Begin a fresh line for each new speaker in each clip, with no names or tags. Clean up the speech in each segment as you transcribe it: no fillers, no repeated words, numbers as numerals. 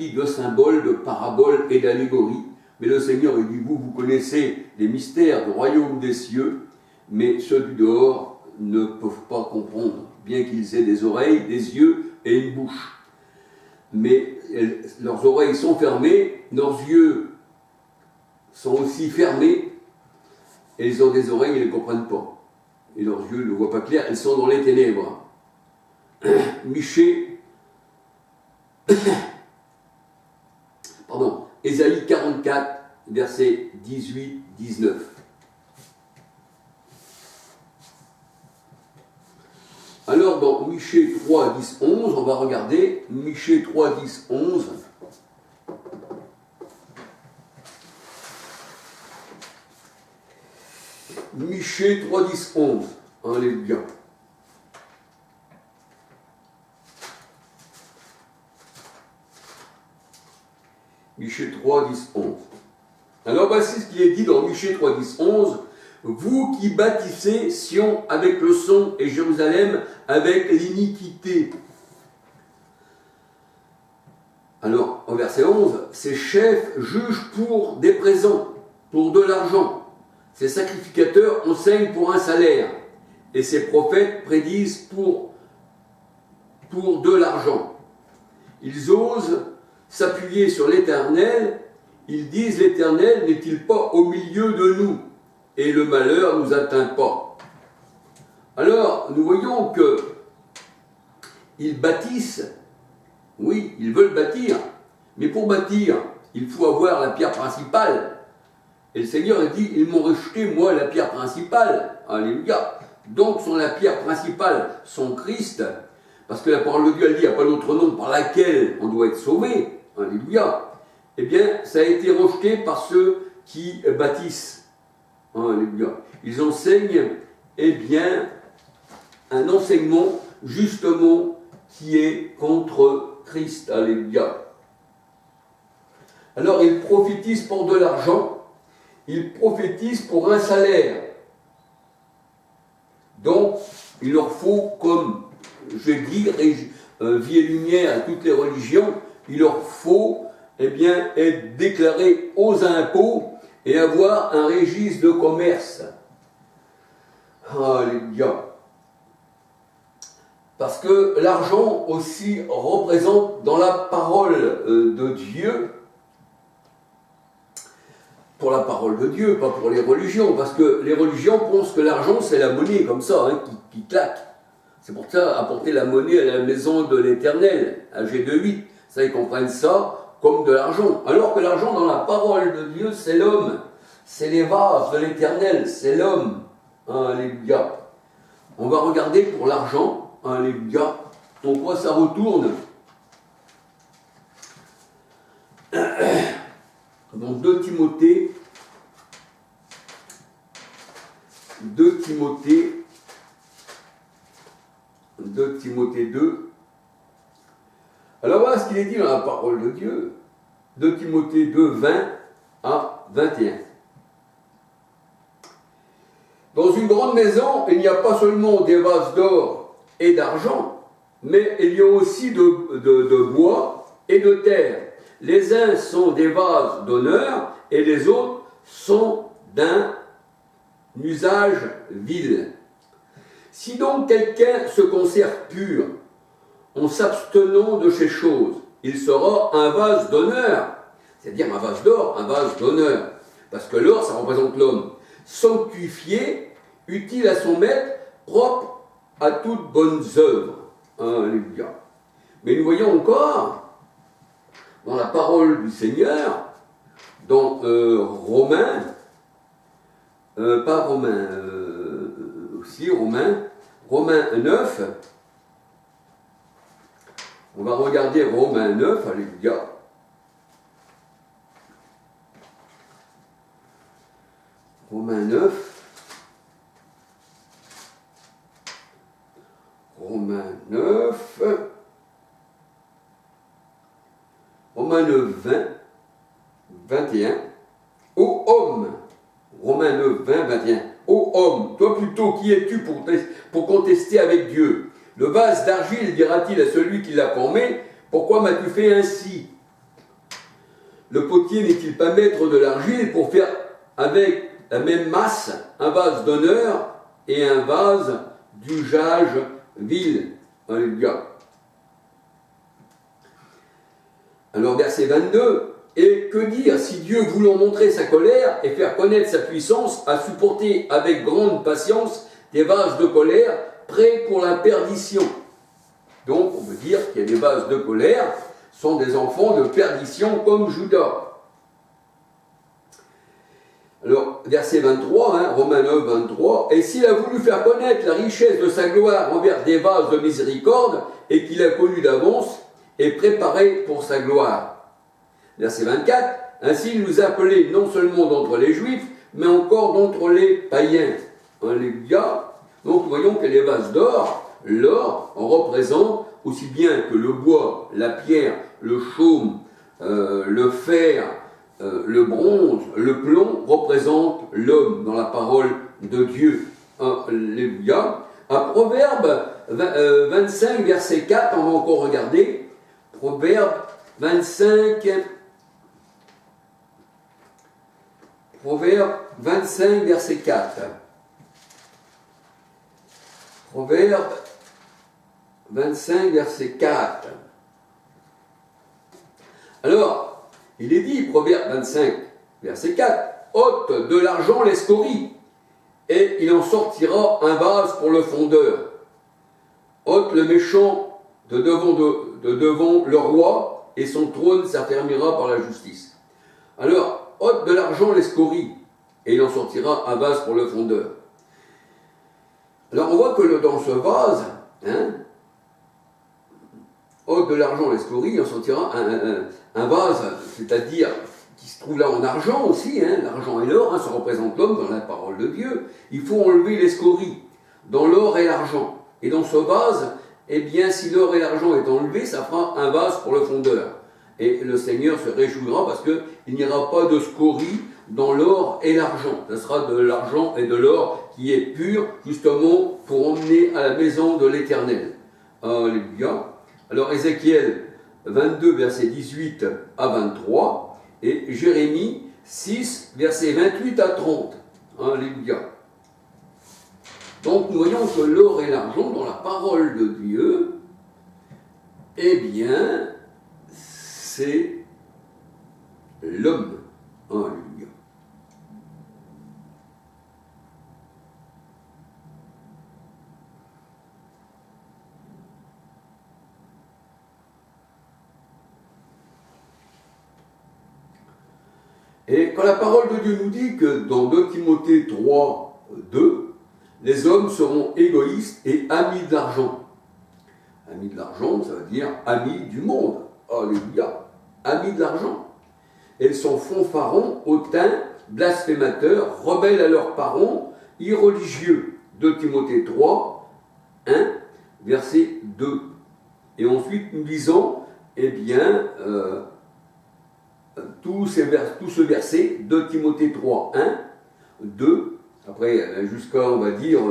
rempli de symboles, de paraboles et d'allégories. Mais le Seigneur, il dit, vous connaissez les mystères du royaume des cieux, mais ceux du dehors ne peuvent pas comprendre, bien qu'ils aient des oreilles, des yeux et une bouche. Mais leurs oreilles sont fermées, leurs yeux sont aussi fermés, et ils ont des oreilles, ils ne comprennent pas. Et leurs yeux ne voient pas clair, ils sont dans les ténèbres. Michée, Ésaïe 44, versets 18-19. Alors dans Michée 3, 10, 11, on va regarder Michée 3, 10, 11. Michée 3, 10, 11. Alléluia. Michée 3, 10, 11. Alors voici ce qui est dit dans Michée 3, 10, 11. Vous qui bâtissez Sion avec le son et Jérusalem avec l'iniquité. Alors, au verset 11, ces chefs jugent pour des présents, pour de l'argent. Ces sacrificateurs enseignent pour un salaire. Et ces prophètes prédisent pour de l'argent. Ils osent s'appuyer sur l'Éternel. Ils disent, l'Éternel n'est-il pas au milieu de nous? Et le malheur ne nous atteint pas. Alors, nous voyons que ils bâtissent, oui, ils veulent bâtir, mais pour bâtir, il faut avoir la pierre principale. Et le Seigneur a dit, ils m'ont rejeté, moi, la pierre principale. Alléluia. Donc, sur la pierre principale, son Christ, parce que la parole de Dieu, elle dit, il n'y a pas d'autre nom par laquelle on doit être sauvé. Alléluia. Eh bien, ça a été rejeté par ceux qui bâtissent. Alléluia. Ils enseignent, eh bien, un enseignement, justement, qui est contre Christ. Alléluia. Alors, ils prophétisent pour de l'argent, ils prophétisent pour un salaire. Donc, il leur faut, comme je dis, vie et lumière à toutes les religions, il leur faut, eh bien, être déclarés aux impôts et avoir un registre de commerce. Alléluia. Parce que l'argent aussi représente dans la parole de Dieu, pour la parole de Dieu, pas pour les religions, parce que les religions pensent que l'argent c'est la monnaie, comme ça, hein, qui claque. C'est pour ça, apporter la monnaie à la maison de l'Éternel, à G2.8, ça ils comprennent ça comme de l'argent. Alors que l'argent dans la parole de Dieu, c'est l'homme. C'est les vases de l'Éternel, c'est l'homme. Alléluia. On va regarder pour l'argent, alléluia, en quoi ça retourne. Dans 2 Timothée 2. Alors voilà ce qu'il est dit dans la parole de Dieu. 2 Timothée 2, 20 à 21. Dans une grande maison, il n'y a pas seulement des vases d'or et d'argent, mais il y a aussi de bois et de terre. Les uns sont des vases d'honneur et les autres sont d'un usage vil. Si donc quelqu'un se conserve pur en s'abstenant de ces choses, il sera un vase d'honneur, c'est-à-dire un vase d'or, un vase d'honneur, parce que l'or, ça représente l'homme, sanctifié, utile à son maître, propre à toutes bonnes œuvres. Alléluia. Mais nous voyons encore, dans la parole du Seigneur, dans Romains, Romains 9, on va regarder Romains 9, alléluia. Romains 9, Romains 9, 20, 21, ô homme, Romains 9, 20, 21, ô homme, toi plutôt, qui es-tu pour contester avec Dieu? Le vase d'argile dira-t-il à celui qui l'a formé, pourquoi m'as-tu fait ainsi? le potier n'est-il pas maître de l'argile pour faire avec la même masse un vase d'honneur et un vase d'usage vil? Alléluia. Alors verset 22, et que dire si Dieu, voulant montrer sa colère et faire connaître sa puissance, a supporté avec grande patience des vases de colère prêts pour la perdition? Donc on peut dire qu'il y a des vases de colère, sont des enfants de perdition comme Judas. Alors, verset 23, Romains 9, 23, et s'il a voulu faire connaître la richesse de sa gloire envers des vases de miséricorde, et qu'il a connu d'avance, et préparé pour sa gloire. Verset 24, ainsi il nous a appelés non seulement d'entre les Juifs, mais encore d'entre les païens. Alléluia. Donc, voyons que les vases d'or, l'or, en représente aussi bien que le bois, la pierre, le chaume, le fer, le bronze, le plomb représente l'homme dans la parole de Dieu. Alléluia. À Proverbe 25, verset 4, on va encore regarder. Proverbe 25, verset 4. Proverbe 25, verset 4. Alors, il est dit, Proverbe 25, verset 4, ôte de l'argent les scories, et il en sortira un vase pour le fondeur. Ôte le méchant de devant le roi, et son trône s'affermira par la justice. Alors, ôte de l'argent les scories, et il en sortira un vase pour le fondeur. Alors, on voit que dans ce vase, ôte de l'argent les scories, il en sortira un vase, c'est-à-dire qui se trouve là en argent aussi, l'argent et l'or, ça représente l'homme dans la parole de Dieu. Il faut enlever les scories dans l'or et l'argent. Et dans ce vase, eh bien, si l'or et l'argent est enlevé, ça fera un vase pour le fondeur. Et le Seigneur se réjouira parce qu'il n'y aura pas de scories dans l'or et l'argent. Ce sera de l'argent et de l'or qui est pur, justement, pour emmener à la maison de l'Éternel. Alléluia. Alors, Ézéchiel 22, versets 18 à 23, et Jérémie 6, versets 28 à 30. Alléluia. Donc, nous voyons que l'or et l'argent, dans la parole de Dieu, eh bien, c'est l'homme. Alléluia. Et quand la parole de Dieu nous dit que dans 2 Timothée 3, 2, les hommes seront égoïstes et amis de l'argent. Amis de l'argent, ça veut dire amis du monde. Alléluia. Amis de l'argent. Ils sont fanfarons, hautains, blasphémateurs, rebelles à leurs parents, irreligieux. 2 Timothée 3, 1, verset 2. Et ensuite, nous lisons, eh bien, tout ce verset, 2 Timothée 3, 1, 2, après jusqu'à, on va dire,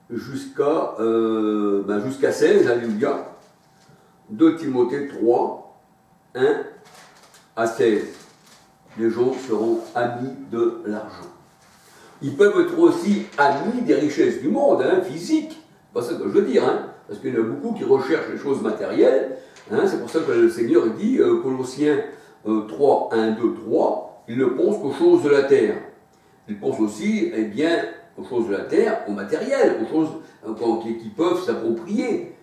jusqu'à 16, alléluia, 2 Timothée 3, 1 à 16. Les gens seront amis de l'argent. Ils peuvent être aussi amis des richesses du monde, physiques. C'est pas ça que je veux dire, parce qu'il y en a beaucoup qui recherchent les choses matérielles. C'est pour ça que le Seigneur dit, Colossiens 3, 1, 2, 3, il ne pense qu'aux choses de la terre. Il pense aussi, eh bien, aux choses de la terre, au matériel, aux choses qui peuvent s'approprier.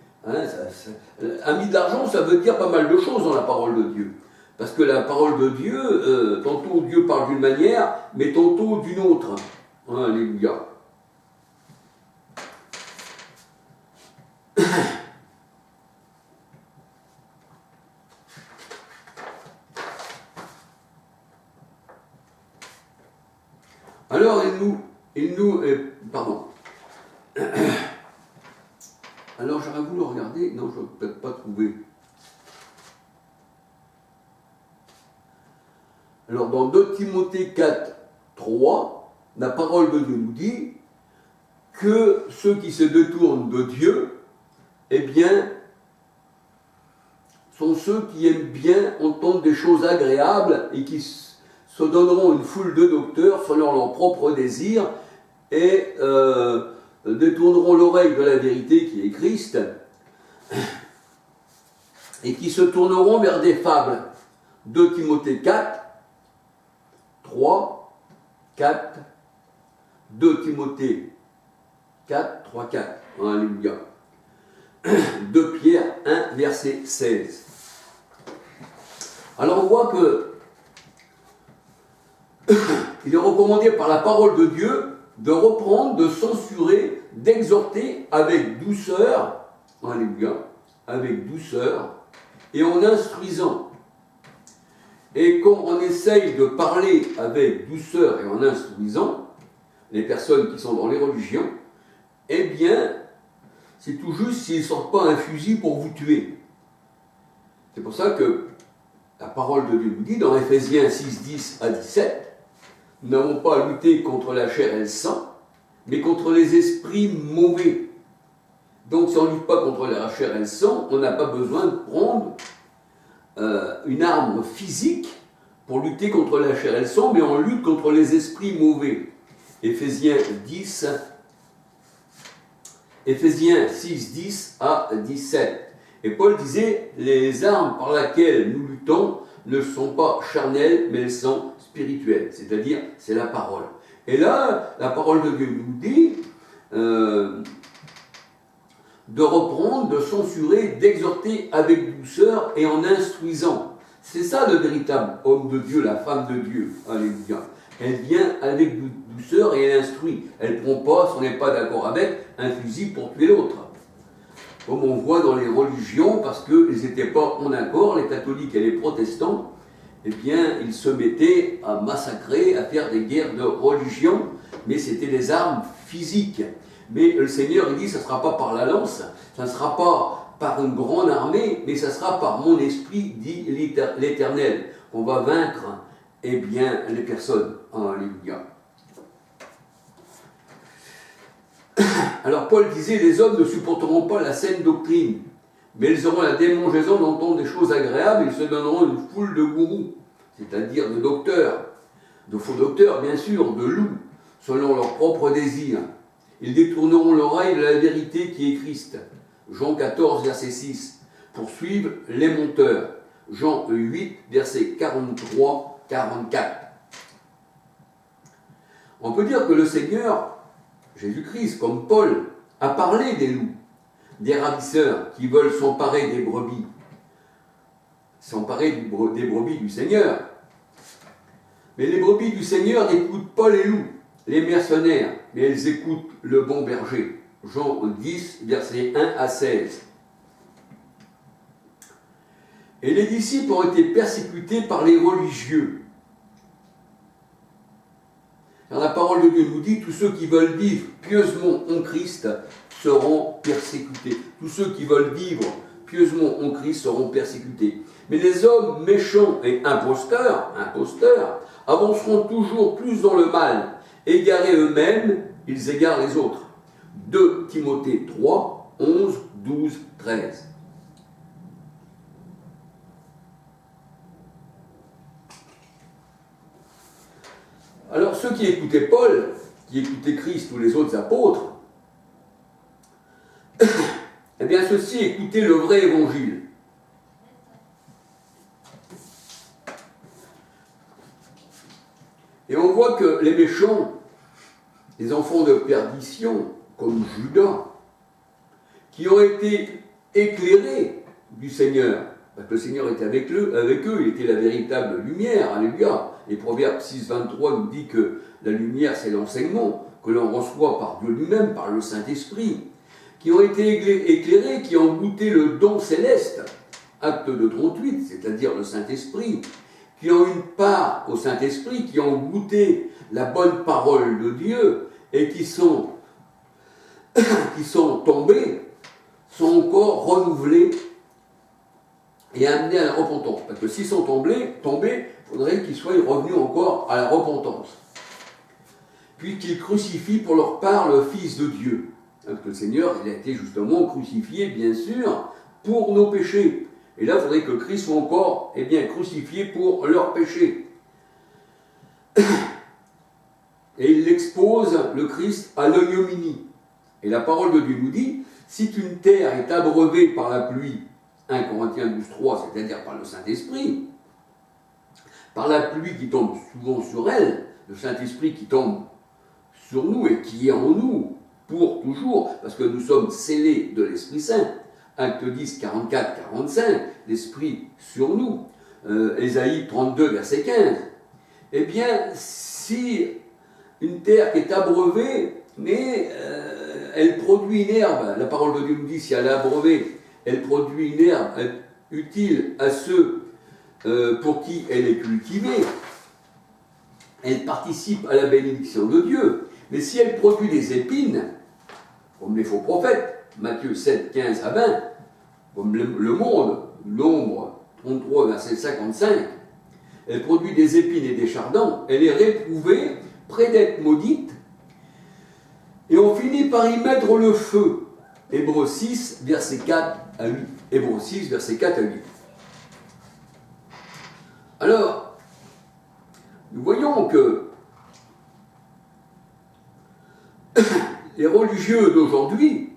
Ami de l'argent, ça veut dire pas mal de choses dans la parole de Dieu. Parce que la parole de Dieu, tantôt Dieu parle d'une manière, mais tantôt d'une autre. Alléluia. Alors, pardon. Alors, j'aurais voulu regarder, non, je ne vais peut-être pas trouver. Alors, dans 2 Timothée 4, 3, la parole de Dieu nous dit, que ceux qui se détournent de Dieu, eh bien, sont ceux qui aiment bien entendre des choses agréables et qui se donneront une foule de docteurs selon leurs propres désirs et détourneront l'oreille de la vérité qui est Christ et qui se tourneront vers des fables. 2 Timothée 4, 3, 4, 2 Timothée 4, 3, 4. Alléluia. 2 Pierre 1, verset 16. Alors on voit que il est recommandé par la parole de Dieu de reprendre, de censurer, d'exhorter avec douceur, alléluia, avec douceur, et en instruisant. Et quand on essaye de parler avec douceur et en instruisant, les personnes qui sont dans les religions, eh bien, c'est tout juste s'ils ne sortent pas un fusil pour vous tuer. C'est pour ça que la parole de Dieu nous dit dans Ephésiens 6, 10 à 17, nous n'avons pas à lutter contre la chair et le sang, mais contre les esprits mauvais. Donc si on ne lutte pas contre la chair et le sang, on n'a pas besoin de prendre une arme physique pour lutter contre la chair et le sang, mais on lutte contre les esprits mauvais. Ephésiens 6, 10 à 17. Et Paul disait, les armes par lesquelles nous luttons ne sont pas charnelles, mais elles sont spirituelles. C'est-à-dire, c'est la parole. Et là, la parole de Dieu nous dit de reprendre, de censurer, d'exhorter avec douceur et en instruisant. C'est ça le véritable homme de Dieu, la femme de Dieu. Alléluia. Elle vient avec douceur et elle instruit. Elle ne prend pas, si on n'est pas d'accord avec, un fusil pour tuer l'autre. Comme on voit dans les religions, parce qu'ils n'étaient pas en accord, les catholiques et les protestants, eh bien, ils se mettaient à massacrer, à faire des guerres de religion, mais c'était des armes physiques. Mais le Seigneur, il dit, ça ne sera pas par la lance, ça ne sera pas par une grande armée, mais ça sera par mon esprit, dit l'Éternel. On va vaincre, eh bien, les personnes. Alléluia. Alors Paul disait, les hommes ne supporteront pas la saine doctrine, mais ils auront la démangeaison d'entendre des choses agréables, ils se donneront une foule de gourous, c'est-à-dire de docteurs, de faux docteurs bien sûr, de loups, selon leurs propres désirs. Ils détourneront l'oreille de la vérité qui est Christ. Jean 14, verset 6, pour suivre les menteurs. Jean 8, verset 43, 44. On peut dire que le Seigneur, Jésus-Christ, comme Paul, a parlé des loups, des ravisseurs qui veulent s'emparer des brebis, s'emparer des brebis du Seigneur. Mais les brebis du Seigneur n'écoutent pas les loups, les mercenaires, mais elles écoutent le bon berger. Jean 10, versets 1 à 16. Et les disciples ont été persécutés par les religieux. Car la parole de Dieu nous dit, tous ceux qui veulent vivre pieusement en Christ seront persécutés. Tous ceux qui veulent vivre pieusement en Christ seront persécutés. Mais les hommes méchants et imposteurs avanceront toujours plus dans le mal. Égarés eux-mêmes, ils égarent les autres. 2 Timothée 3, 11, 12, 13. Alors ceux qui écoutaient Paul, qui écoutaient Christ ou les autres apôtres, eh bien ceux-ci écoutaient le vrai évangile. Et on voit que les méchants, les enfants de perdition, comme Judas, qui ont été éclairés du Seigneur, parce que le Seigneur était avec eux, il était la véritable lumière, alléluia. Et Proverbe 6, 23 nous dit que la lumière, c'est l'enseignement que l'on reçoit par Dieu lui-même, par le Saint-Esprit, qui ont été éclairés, qui ont goûté le don céleste, acte de 38, c'est-à-dire le Saint-Esprit, qui ont une part au Saint-Esprit, qui ont goûté la bonne parole de Dieu, et qui sont tombés, sont encore renouvelés et amenés à la repentance. Parce que s'ils sont tombés, il faudrait qu'ils soient revenus encore à la repentance. puisqu'ils crucifient pour leur part le Fils de Dieu. Parce que le Seigneur, il a été justement crucifié, bien sûr, pour nos péchés. Et là, il faudrait que le Christ soit encore crucifié pour leurs péchés. Et il expose le Christ à l'ignominie. Et la parole de Dieu nous dit, si une terre est abreuvée par la pluie, 1 Corinthiens 12:3, c'est-à-dire par le Saint-Esprit, par la pluie qui tombe souvent sur elle, le Saint-Esprit qui tombe sur nous et qui est en nous pour toujours, parce que nous sommes scellés de l'Esprit Saint. Acte 10, 44, 45, l'Esprit sur nous. Ésaïe 32, verset 15. Eh bien, si une terre qui est abreuvée, mais elle produit une herbe, la parole de Dieu nous dit, si elle est abreuvée, elle produit une herbe utile à ceux pour qui elle est cultivée, elle participe à la bénédiction de Dieu. Mais si elle produit des épines, comme les faux prophètes, Matthieu 7, 15 à 20, comme le monde, l'ombre 33, verset 55, elle produit des épines et des chardons, elle est réprouvée, près d'être maudite, et on finit par y mettre le feu. Hébreux 6, verset 4 à 8. Hébreux 6, verset 4 à 8. Alors, nous voyons que les religieux d'aujourd'hui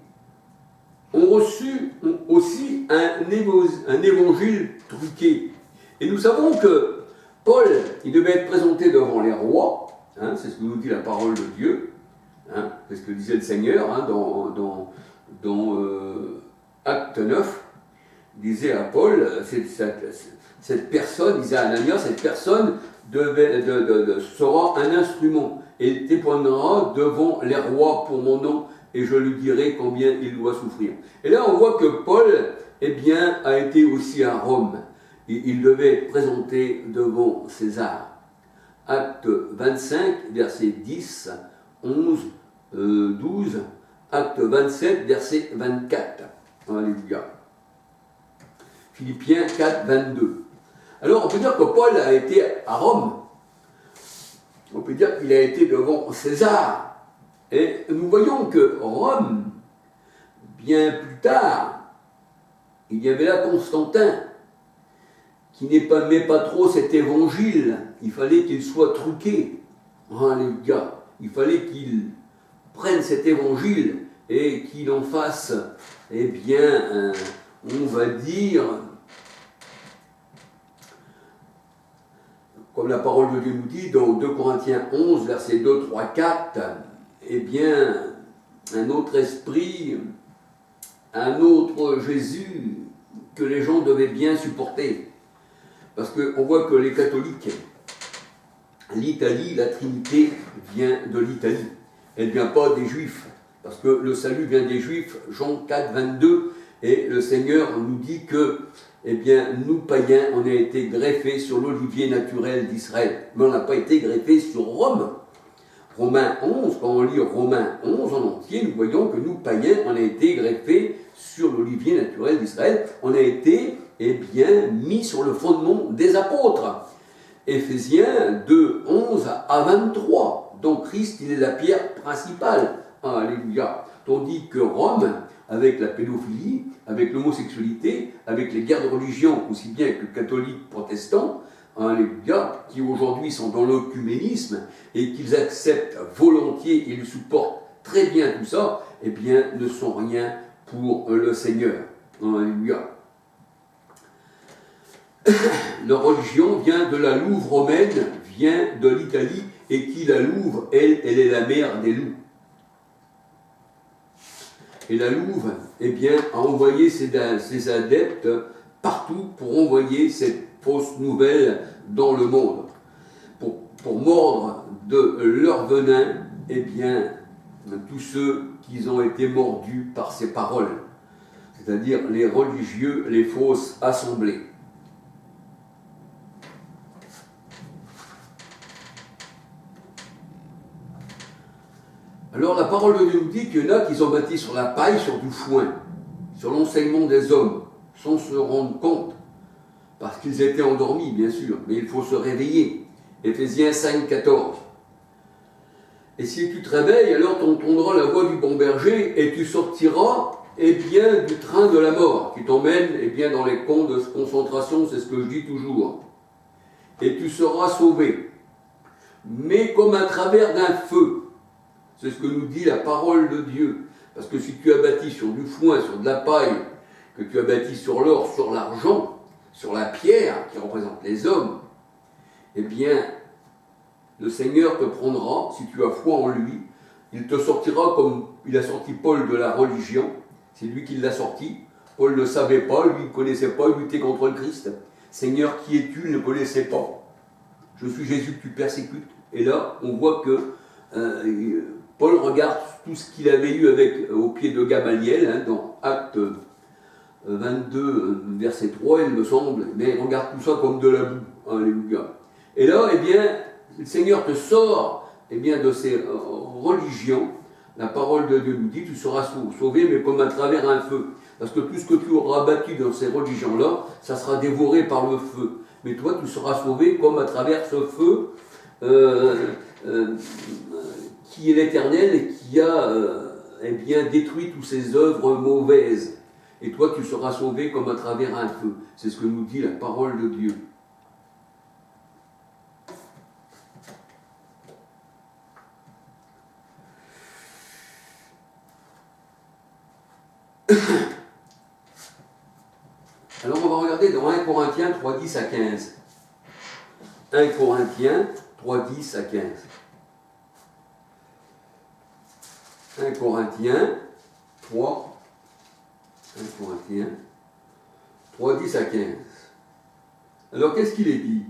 ont reçu aussi un évangile truqué. Et nous savons que Paul, il devait être présenté devant les rois, c'est ce que nous dit la parole de Dieu, c'est ce que disait le Seigneur dans Acte 9, il disait à Paul, cette personne, disait à Ananias, cette personne sera un instrument et il témoignera devant les rois pour mon nom et je lui dirai combien il doit souffrir. Et là on voit que Paul a été aussi à Rome et il devait être présenté devant César. Acte 25, verset 10, 11, 12, acte 27, verset 24. Alléluia. Philippiens 4, 22. Alors on peut dire que Paul a été à Rome. On peut dire qu'il a été devant César. Et nous voyons que Rome, bien plus tard, il y avait là Constantin, qui n'aimait pas trop cet évangile. Il fallait qu'il soit truqué. Alléluia. Il fallait qu'il prenne cet évangile et qu'il en fasse, on va dire, comme la parole de Dieu nous dit dans 2 Corinthiens 11, versets 2, 3, 4, un autre esprit, un autre Jésus que les gens devaient bien supporter. Parce qu'on voit que les catholiques, l'Italie, la Trinité vient de l'Italie. Elle ne vient pas des Juifs. Parce que le salut vient des Juifs, Jean 4, 22, et le Seigneur nous dit que, nous païens, on a été greffés sur l'olivier naturel d'Israël. Mais on n'a pas été greffés sur Rome. Romains 11, quand on lit Romains 11 en entier, nous voyons que nous, païens, on a été greffés sur l'olivier naturel d'Israël. On a été, mis sur le fondement des apôtres. Éphésiens 2, 11 à 23. Donc Christ, il est la pierre principale. Alléluia. Tandis que Rome, avec la pédophilie, avec l'homosexualité, avec les guerres de religion, aussi bien que catholiques, protestants, alléluia, qui aujourd'hui sont dans l'œcuménisme et qu'ils acceptent volontiers, ils supportent très bien tout ça, ne sont rien pour le Seigneur. Alléluia. Leur religion vient de la louve romaine, vient de l'Italie, et qui la louve, elle est la mère des loups. Et la louve, a envoyé ses adeptes partout pour envoyer cette fausse nouvelle dans le monde. Pour mordre de leur venin, tous ceux qui ont été mordus par ces paroles. C'est-à-dire les religieux, les fausses assemblées. Alors la parole de Dieu nous dit qu'il y en a qui sont bâtis sur la paille, sur du foin, sur l'enseignement des hommes, sans se rendre compte, parce qu'ils étaient endormis, bien sûr, mais il faut se réveiller. Éphésiens 5, 14. Et si tu te réveilles, alors tu entendras la voix du bon berger et tu sortiras bien, du train de la mort qui t'emmène bien, dans les camps de concentration, c'est ce que je dis toujours. Et tu seras sauvé. Mais comme à travers d'un feu. C'est ce que nous dit la parole de Dieu. Parce que si tu as bâti sur du foin, sur de la paille, que tu as bâti sur l'or, sur l'argent, sur la pierre qui représente les hommes, eh bien, le Seigneur te prendra, si tu as foi en lui, il te sortira comme il a sorti Paul de la religion, c'est lui qui l'a sorti. Paul ne savait pas, lui ne connaissait pas, il luttait contre le Christ. Seigneur, qui es-tu? Il ne connaissait pas. Je suis Jésus que tu persécutes. Et là, on voit que Paul regarde tout ce qu'il avait eu au pied de Gamaliel, dans Actes 22, verset 3, il me semble, mais il regarde tout ça comme de la boue. Alléluia. Et là, eh bien, le Seigneur te sort bien, de ces religions. La parole de Dieu nous dit, tu seras sauvé, mais comme à travers un feu. Parce que tout ce que tu auras bâti dans ces religions-là, ça sera dévoré par le feu. Mais toi, tu seras sauvé comme à travers ce feu qui est l'Éternel et qui a bien, détruit toutes ces œuvres mauvaises. Et toi, tu seras sauvé comme à travers un feu. C'est ce que nous dit la parole de Dieu. Alors on va regarder dans 1 Corinthiens 3, 10 à 15. 1 Corinthiens 3, 10 à 15. 1 Corinthiens 3, 10 à 15. Alors qu'est-ce qu'il est dit?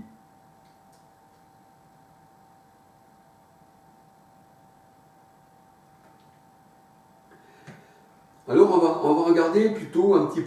Alors on va regarder plutôt un petit peu